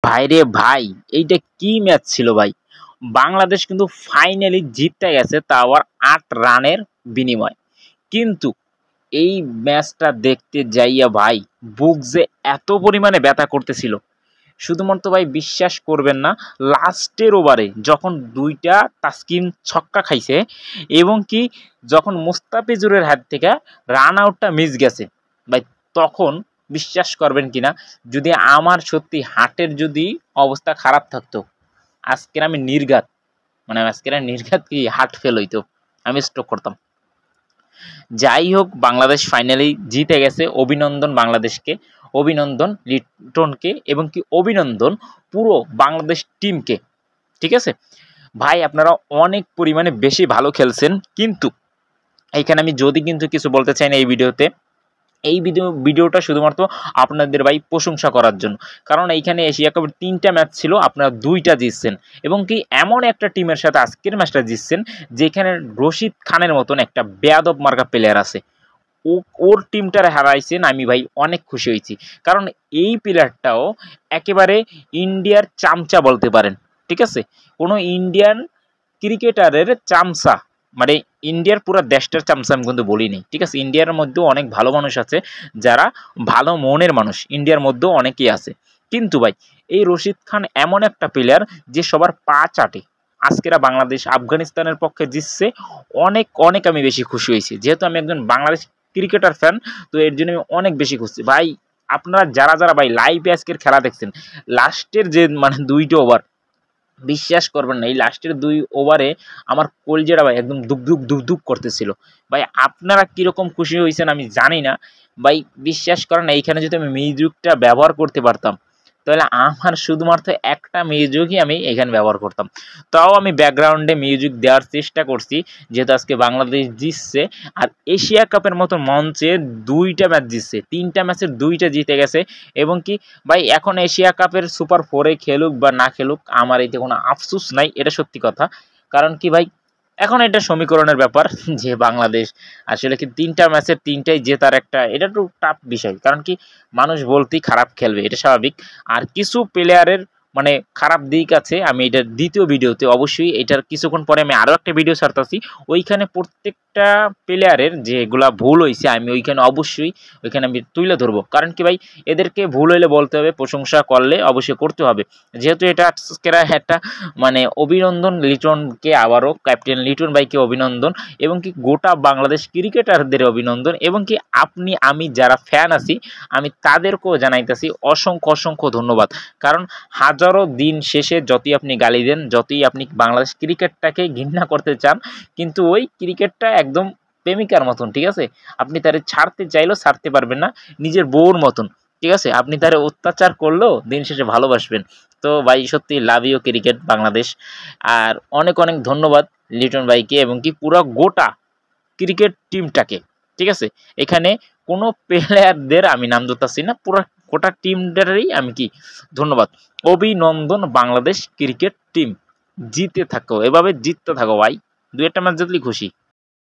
ভাইরে ভাই, এইটা কি ম্যাচ ছিল ভাই! বাংলাদেশ কিন্তু ফাইনালি জিততে গেছে, তাও আবার ৮ রানের বিনিময়ে। কিন্তু এই ম্যাচটা দেখতে যাইয়া ভাই বুক যে এত পরিমাণে ব্যথা করতেছিল, শুধুমাত্র ভাই বিশ্বাস করবেন না, লাস্টের ওভারে যখন ২ টা তাসকিন ছক্কা খাইছে এবং কি যখন মুস্তাফিজুরের হাত থেকে রান আউটটা মিস গেছে ভাই, তখন বিশ্বাস করবেন কিনা, যদি আমার সত্যি হার্টের যদি অবস্থা খারাপ থাকতো, আজকের আমি নির্ঘাত, মানে আজকের আর নির্ঘাত কি হার্ট ফেল হইতো, আমি স্ট্রোক করতাম। যাই হোক, বাংলাদেশ ফাইনালি জিতে গেছে। অভিনন্দন বাংলাদেশকে, অভিনন্দন লিটনকে এবং কি অভিনন্দন পুরো বাংলাদেশ টিমকে। ঠিক আছে ভাই, আপনারা অনেক পরিমাণে বেশি ভালো খেলছেন, কিন্তু এইখানে আমি যদি কিন্তু কিছু বলতে চাই না এই ভিডিওতে। এই ভিডিওটা শুধুমাত্র আপনাদের ভাই প্রশংসা করার জন্য, কারণ এইখানে এশিয়া কাপের ৩টা ম্যাচ ছিল, আপনারা ২টা জিতছেন এবং কি এমন একটা টিমের সাথে আজকের ম্যাচটা জিতছেন যেখানে রশিদ খানের মতন একটা বেয়াদব মার্কা প্লেয়ার আছে, ওর টিমটারে হারাইছেন। আমি ভাই অনেক খুশি হয়েছি, কারণ এই প্লেয়ারটাও একেবারে ইন্ডিয়ার চামচা বলতে পারেন। ঠিক আছে, কোনো ইন্ডিয়ান ক্রিকেটারের চামচা, মানে ইন্ডিয়ার পুরো দেশটার চামচা আমি কিন্তু বলিনি। ঠিক আছে, ইন্ডিয়ার মধ্যেও অনেক ভালো মানুষ আছে, যারা ভালো মনের মানুষ ইন্ডিয়ার মধ্যেও অনেকেই আছে, কিন্তু ভাই এই রশিদ খান এমন একটা প্লেয়ার যে সবার পা চাটে। আজকেরা বাংলাদেশ আফগানিস্তানের পক্ষে জিতছে, অনেক অনেক আমি বেশি খুশি হয়েছি, যেহেতু আমি একজন বাংলাদেশ ক্রিকেটার ফ্যান, তো এর জন্য আমি অনেক বেশি খুশি ভাই। আপনারা যারা যারা ভাই লাইভে আজকের খেলা দেখছেন, লাস্টের যে মানে ২টা ওভার, বিশ্বাস করবেন না, এই লাস্টের ২ ওভারে আমার কলজেরা ভাই একদম দুক দুক করতেছিল ভাই। আপনারা কিরকম খুশি হয়েছেন আমি জানি না ভাই, বিশ্বাস করেন না, এইখানে যদি আমি মিউজিকটা ব্যবহার করতে পারতাম, তাহলে আমার শুধুমাত্র একটা মিউজিকই আমি এখানে ব্যবহার করতাম। তাও আমি ব্যাকগ্রাউন্ডে মিউজিক দেওয়ার চেষ্টা করছি, যেহেতু আজকে বাংলাদেশ জিতছে। আর এশিয়া কাপের মতো মঞ্চে ২টা ম্যাচ জিতছে, ৩টা ম্যাচের ২টা জিতে গেছে এবং কি ভাই এখন এশিয়া কাপের সুপার 4-এ খেলুক বা না খেলুক, আমার এতে কোনো আফসোস নাই, এটা সত্যি কথা। কারণ কি ভাই, এখন এটা সমীকরণের ব্যাপার যে বাংলাদেশ আসলে কি ৩টা ম্যাচের ৩টাই জেতার একটা, এটা একটু টাফ বিষয়, কারণ কি মানুষ বলতেই খারাপ খেলবে, এটা স্বাভাবিক। আর কিছু প্লেয়ারের মানে খারাপ দিক আছে, আমি এটার দ্বিতীয় ভিডিওতে অবশ্যই, এটার কিছুক্ষণ পরে আমি আরও একটা ভিডিও ছাড়তেছি, ওইখানে প্রত্যেকটা প্লেয়ারের যেগুলা ভুল হয়েছে আমি ওইখানে অবশ্যই ওইখানে আমি তুলে ধরবো। কারণ কি ভাই, এদেরকে ভুল হইলে বলতে হবে, প্রশংসা করলে অবশ্যই করতে হবে। যেহেতু এটা আজকের একটা মানে অভিনন্দন লিটনকে, আবারও ক্যাপ্টেন লিটন ভাইকে অভিনন্দন এবং কি গোটা বাংলাদেশ ক্রিকেটারদের অভিনন্দন এবং কি আপনি আমি যারা ফ্যান আছি, আমি তাদেরকেও জানাইতেছি অসংখ্য অসংখ্য ধন্যবাদ। কারণ হাজারো দিন শেষে যতই আপনি গালি দেন, যতই আপনি বাংলাদেশ ক্রিকেটটাকে ঘৃণা করতে চান, কিন্তু ওই ক্রিকেটটা একদম প্রেমিকার মতন। ঠিক আছে, আপনি তারে ছাড়তে চাইলেও ছাড়তে পারবেন না, নিজের বউর মতন। ঠিক আছে, আপনি তারে অত্যাচার করলেও দিন শেষে ভালোবাসবেন। তো ভাই সত্যি লাভ ইউ ক্রিকেট বাংলাদেশ। আর অনেক অনেক ধন্যবাদ লিটন ভাইকে এবং কি পুরো গোটা ক্রিকেট টিমটাকে। ঠিক আছে, এখানে কোনো প্লেয়ারদের আমি নাম ধরতেছি না, পুরো গোটা টিমটারই আমি কি ধন্যবাদ, অভিনন্দন বাংলাদেশ ক্রিকেট টিম। জিতে থাকো, এভাবে জিততে থাকো ভাই, ২ একটা ম্যাচ জিতলেই খুশি।